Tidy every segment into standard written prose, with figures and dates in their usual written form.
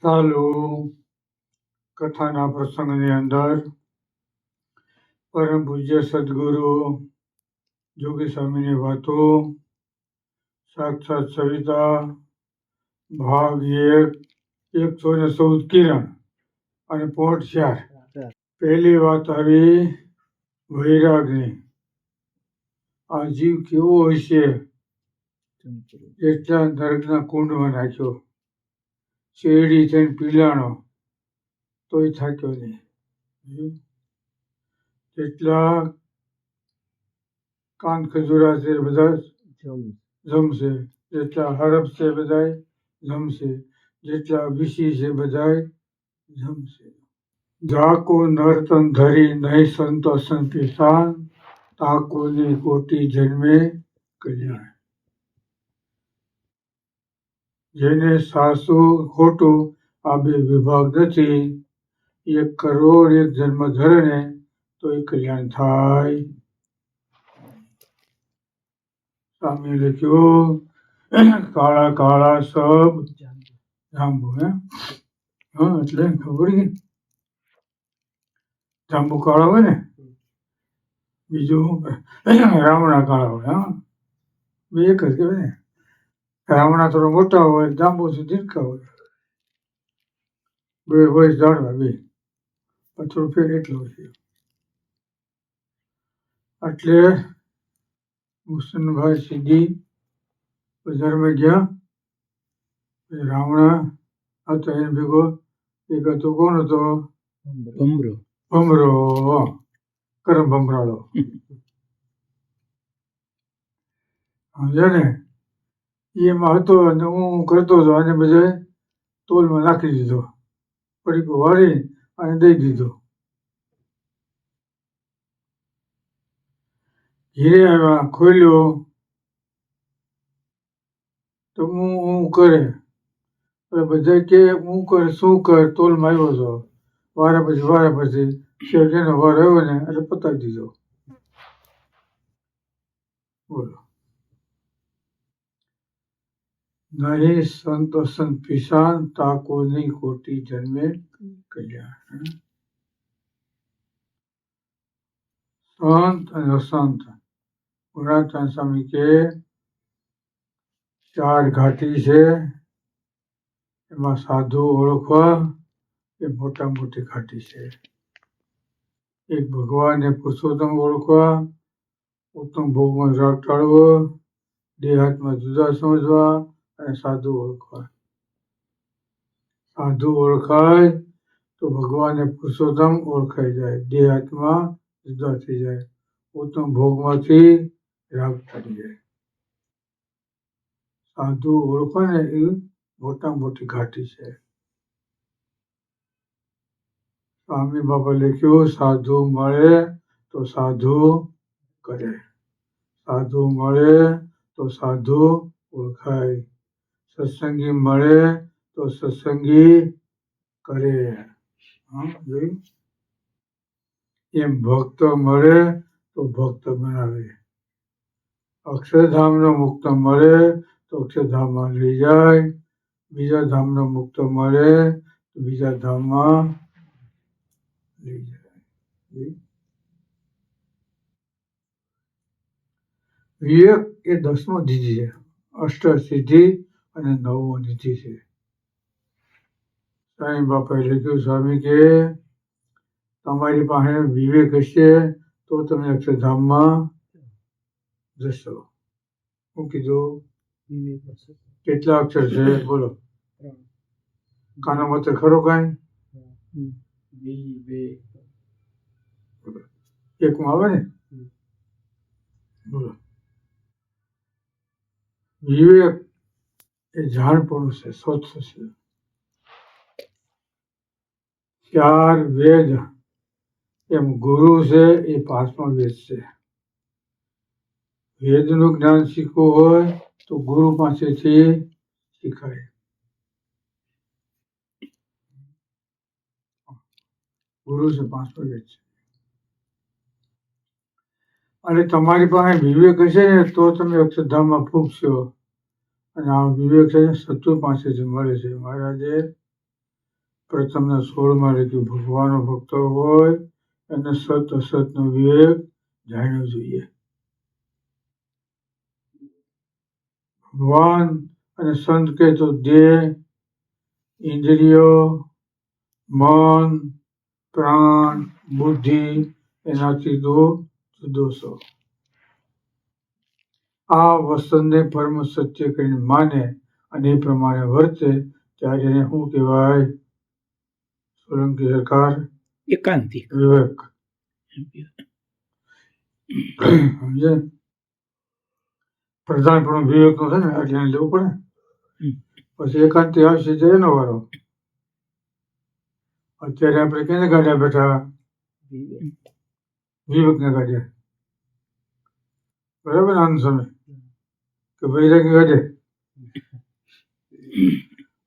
ચાલુ કથાના પ્રસંગની અંદર પરમ પૂજ્ય સદગુરુ જોગી સ્વામીની વાતો સાક્ષાત સવિતા ભાગ 114 કિરણ અને પોટ 4. પહેલી વાત આવી વૈરાગની. આ જીવ કેવો હશે એટલા નરકના કુંડમાં નાખ્યો, શેરડી થઈને પીલાણો તોય થાક્યો નહીં. જેટલા કાન ખજૂરા છે બધા જમશે, જેટલા હરફ છે બધા જમશે, જેટલા વિષી છે બધા જમશે. જાકો નર્તન ધરી નહીં સંતોષન પિસાન, તાકોની કોટી જન્મે કલ્યાણ. જેને સાસુ ખોટું આ બે વિભાગ નથી, 1 કરોડ 1 જન્મ ધરે ને તો એ કલ્યાણ થાય. સ્વામી લખ્યું કાળા કાળા સબ જાંબુ. એટલે ખબર છે જાંબુ કાળા હોય ને, બીજું રાવણા કાળા હોય. બે એક જ કહેવાય ને. રાવણા થોડા મોટા હોય, જાંબુ ઝીણકા હોય, બે હોય ઝાડવા બે, પણ થોડું ફેર એટલો છે. એટલે મુસનભાઈ સીધી બજારમાં ગયા. રાવણા હતો એને ભેગો એક હતો. કોણ હતો? ભમરો, કરમ ભમરાળો. સમજ્યા ને? એમાં હતો અને હું કરતો હતો, અને બધા તોલમાં નાખી દીધો, પડીકો વાળી અને દઈ દીધો. ઘીરે આવ્યા, ખોલ્યો તો હું કરે. બધા કે હું કર શું કર, તોલમાં આવ્યો છો. વારા પછી શેઠ એનો વાર આવ્યો ને એટલે પતાવી દીધો. બોલો. નહીં સંતોષન પિસાન, તાકોની કોટી જન્મે કલ્યાણ. સંત અને અસંત. ગુણાત્મા સ્વામી કે 4 ઘાટી છે, એમાં સાધુ ઓળખવા એ મોટા મોટી ઘાટી છે. એક ભગવાન એ પુરુષોત્તમ ઓળખવા, ઉત્તમ ભોગમાં રાગ ટાળવો, દેહાત્મા જુદા સમજવા અને સાધુ ઓળખવા. સાધુ ઓળખાય તો ભગવાન એ પુરુષોત્તમ ઓળખાઈ જાય, દેહાત્મા જુદા થઈ જાય, ઉત્તમ ભોગમાંથી રાગ ટાળી જાય. સાધુ ઓળખવા ને એ મોટા મોટી ઘાટી છે. સ્વામી બાબા લખ્યું સાધુ મળે તો સાધુ કરે, સાધુ મળે તો સાધુ ઓળખાય, સત્સંગી મળે તો સત્સંગી કરે. એમ ભક્ત મળે તો ભક્ત બનાવે. અક્ષરધામનો મુક્ત મળે તો અક્ષરધામમાં લઈ જાય, બીજા ધામનો મુક્ત મળે તો બીજા ધામમાં લઈ જાય. વિવેક એ 10મો નિધિ છે, અષ્ટ સિદ્ધિ અને 9મો નિધિ છે. સ્વામી બાપાએ લખ્યું, સ્વામી કે તમારી પાસે વિવેક હશે તો તમે અક્ષરધામમાં જશો. શું કીધું? કેટલા અક્ષર છે બોલો? કાનો મત ખરો કાંઈ? એકમાં આવે ને? બોલો. વિવેક એ જાણપણું છે, સ્વચ્છ છે. 4 વેદ એમ ગુરુ છે એ 5મો વેદ છે. વેદનું જ્ઞાન શીખવું હોય તો ગુરુ પાસેથી શીખાય. ગુરુ છે 5મો વેદ છે. અને તમારી પાસે વિવેક હશે ને તો તમે અક્ષરધામમાં ફૂંકશો. અને આ વિવેક છે સત્વ પાસેથી મળે છે. મહારાજે પ્રથમના 16માં લખ્યું ભગવાનનો ભક્ત હોય એને સત અસતનો વિવેક જાણવો જોઈએ. ભગવાન અને સંત કે તો દેહ, ઇન્દ્રિયો, મન, પ્રાણ, બુદ્ધિ એનાથી જુદો છો. આ વસનને પરમ સત્ય કરીને માને અને એ પ્રમાણે વર્તે ત્યારે એને શું કહેવાય? સોલંકી સરકાર એકાંતિક વિવેક. સમજે? પ્રધાનપણું વિવેક નો છે ને એટલે એને લેવું પડે. પછી એકાંતિ આવશે તો એનો વારો. અત્યારે આપણે કેને ગાડ્યા બેઠા? વિવેક ને ગાડે. બરાબર આનંદ સમય કે વૈરાગ ગાડે.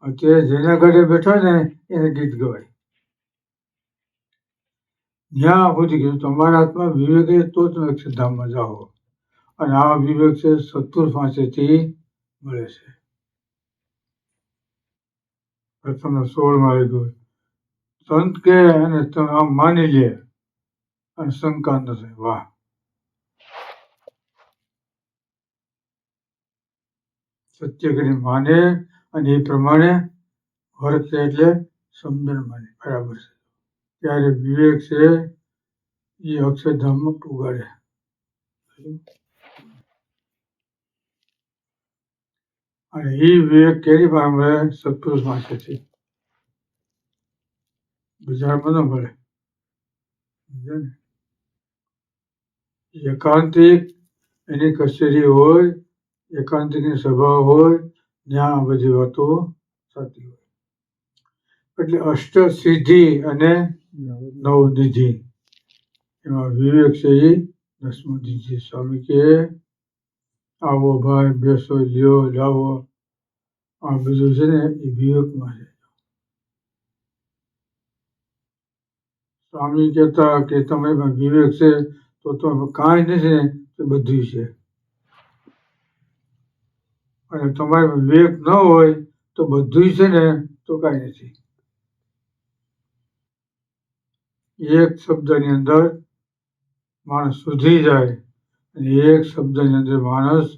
અત્યારે જેના ગાડે બેઠા ને એને ગીત ગવાય. જ્યાં સુધી કીધું તમારા હાથમાં વિવેક તો તમે અક્ષરધામમાં જાઓ. અને આ વિવેક છે સત્પુરુષ પાસેથી મળે છે. પ્રથમ 16માં લખ્યું સંત કે અને તમે આમ માની લે અને શંકા ન થાય. વાહ! સત્ય કરી માને અને એ પ્રમાણે વર્તે એટલે સમજણ માને. બરાબર છે. ત્યારે વિવેક છે એ અક્ષરધામમાં પુગાડે. અને એ વિવેક કેરી પાસે મળે? સત્પુરુષ પાસેથી. બજારમાં ન મળે. એકાંતિક એની કચેરી હોય, એકાંતિકની સભા હોય ત્યાં આ બધી વાતો થતી હોય. એટલે અષ્ટ સિદ્ધિ અને નવ નિધિ એમાં વિવેક છે એ 10મો નિધિ. સ્વામી કે આવો ભાઈ બેસો લ્યો લાવો આ બધું છે ને એ વિવેકમાં છે. સ્વામી કહેતા કે તમારીમાં વિવેક છે તો તમે કાંઈ નથી ને તો બધું છે. અને તમારે વિવેક ન હોય તો બધું છે ને તો કાંઈ નથી. એક શબ્દની અંદર માણસ સુધરી જાય અને એક શબ્દની અંદર માણસ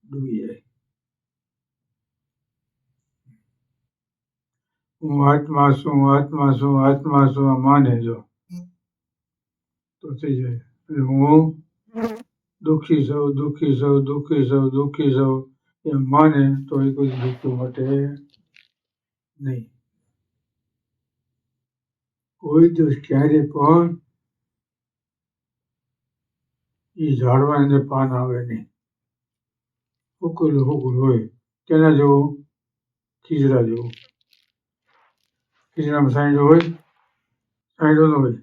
ડૂબી જાય. હું આત્મા છું, આત્મા છું, આત્મા છું માને જો તો થઈ જાય. એટલે હું દુઃખી છું, દુઃખી છું, દુઃખી છું, દુઃખી છું એમ માને તો એ કોઈ દુઃખ માટે નહીં. કોઈ દિવસ ક્યારે પણ એ ઝાડવાની અંદર પાન આવે નહીં. હુકલ હોય. કેના જેવું? ખીજડા જેવું. ખીજડામાં સાંઈડો હોય? સાંઈડો ન હોય.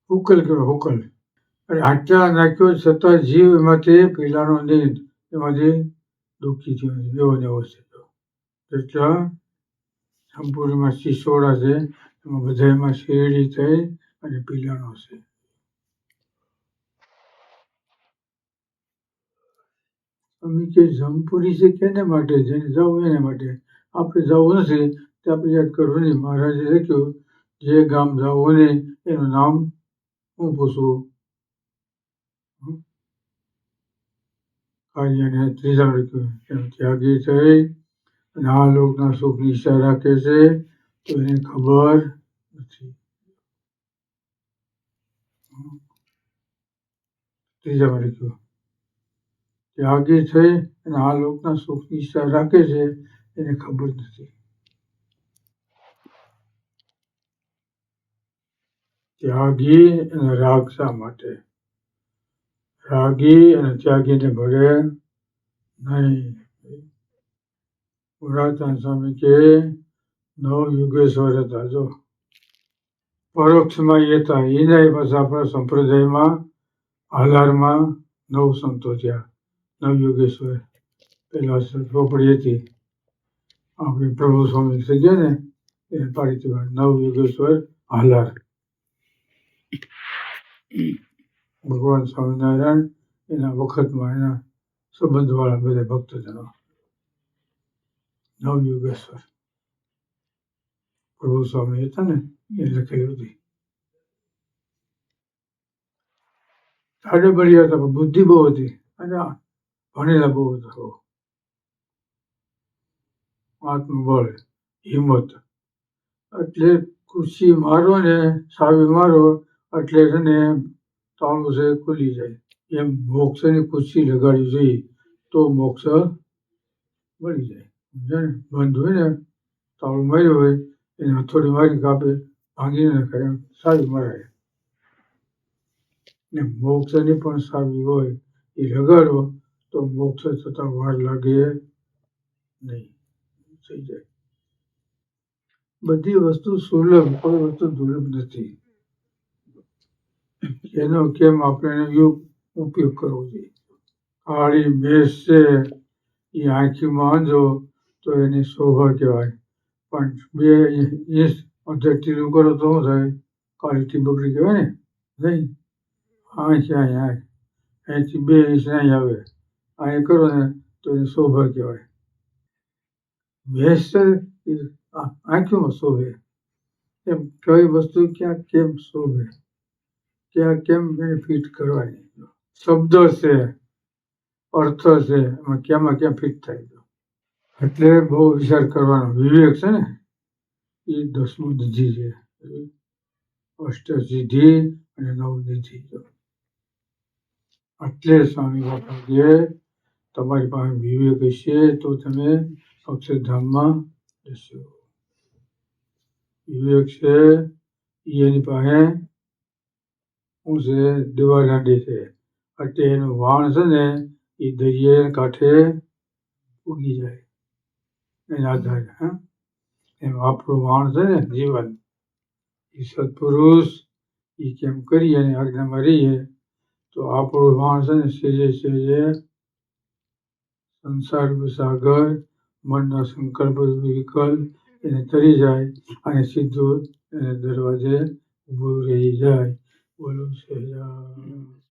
હુકલ કહેવાય હુકલ. અને આટલા નાખ્યો છતાં જીવ એમાંથી પીલાનો નીંદ એમાંથી દુઃખી થયો એવો ને એવો છે. એટલા સંપૂર્ણમાં શિસોડા છે એમાં બધામાં શેરડી થઈ અને પીલાનો છે. અમે કે જમપુરી છે કેને માટે? જેને જવું એને માટે. આપણે જવું નથી તે આપણે યાદ કરવું નહીં. મહારાજે લખ્યું જે ગામ જવું નહીં એનું નામ હું પૂછવું? કાર્યને ત્રીજા લખ્યું એમ ત્યાગી થઈ અને આ લોકના સુખની ઈચ્છા રાખે છે તો એને ખબર નથી. ત્રીજામાં લખ્યું ત્યાગી થઈ અને આ લોકના સુખની ઈચ્છા રાખે છે એને ખબર નથી. ત્યાગી અને રાગ શા માટે? રાગી અને ત્યાગીને ભળે નહીં. પુરાતન સ્વામી કે 9 યુગેશ્વર હતા. જો પરોક્ષમાં એ હતા એના પાછા આપણા સંપ્રદાયમાં હાલારમાં 9 સંતો થયા. 9 યુગેશ્વર. પેલા ચોપડી હતી આપણે પ્રભુ સ્વામી થઈ ગયા ને એને પાડી 9 યુગેશ્વર હાલાર. ભગવાન સ્વામિનારાયણ એના વખતમાં એના સંબંધવાળા બધા ભક્તજનો 9 યુગેશ્વર. પ્રભુ સ્વામી હતા ને એ લખેલું હતી. સાડે બળિયા હતા પણ બુદ્ધિ બહુ હતી અને ભણેલા બહુ હતા. આત્મબળ, હિંમત. એટલે ખુરશી મારો ને સાવી મારો એટલે છે ને તાળું છે ખુલી જાય. એમ મોક્ષની ખુરશી લગાડવી જોઈએ તો મોક્ષ મળી જાય. સમજાય ને? બંધ હોય ને તાળું માર્યું હોય એને હથોડી મારી કાપે ભાંગી નાખાય એમ સાવી મરાય. ને મોક્ષની પણ સાવી હોય એ લગાડો તો મોક્ષ થતા વાર લાગે નહીં, થઈ જાય. બધી વસ્તુ સુલભ, કોઈ વસ્તુ દુર્લભ નથી. એનો કેમ આપણે ઉપયોગ કરવો જોઈએ. કાળી મેષ છે એ આંખીમાં આંધો તો એની શોભા કહેવાય, પણ 2 ઇંચ અધટીલું કરો તો શું થાય? કાળી ટીબકડી કહેવાય ને. નહીં, આંખ અહીંથી 2 ઇંચ અહીં આવે, અહીં કરો ને તો એની શોભા કહેવાય. મેષ છે એ આંખોમાં શોભે. એમ કઈ વસ્તુ ક્યાં કેમ શોભે, ક્યાં કેમ એને ફિટ કરવાની. શબ્દ છે, અર્થ છે, એમાં ક્યાંમાં ક્યાં ફિટ થાય. એટલે બહુ વિચાર કરવાનો. વિવેક છે ને એ 10મું નિધિ છે. અષ્ટસિદ્ધિ અને 9 નિધિ. એટલે સ્વામી બાપા કહે તમારી પાસે વિવેક હશે તો તમે અક્ષરધામમાં જશો. વિવેક છે એની પાસે શું છે? દેવાદાંડી છે. એટલે એનું વાણ છે ને એ દરિયા કાંઠે ઉગી જાય એના આધારે. એમ આપણું વાણ છે ને જીવન એ સત્પુરુષ એ કેમ કરીએ અને આજ્ઞામાં રહીએ તો આપણું વાણ છે ને સેજે સંસાર સાગર મનના સંકલ્પ વિકલ્પ એને તરી જાય અને સીધું એને દરવાજે ઊભું રહી જાય. બોલો સહેજા.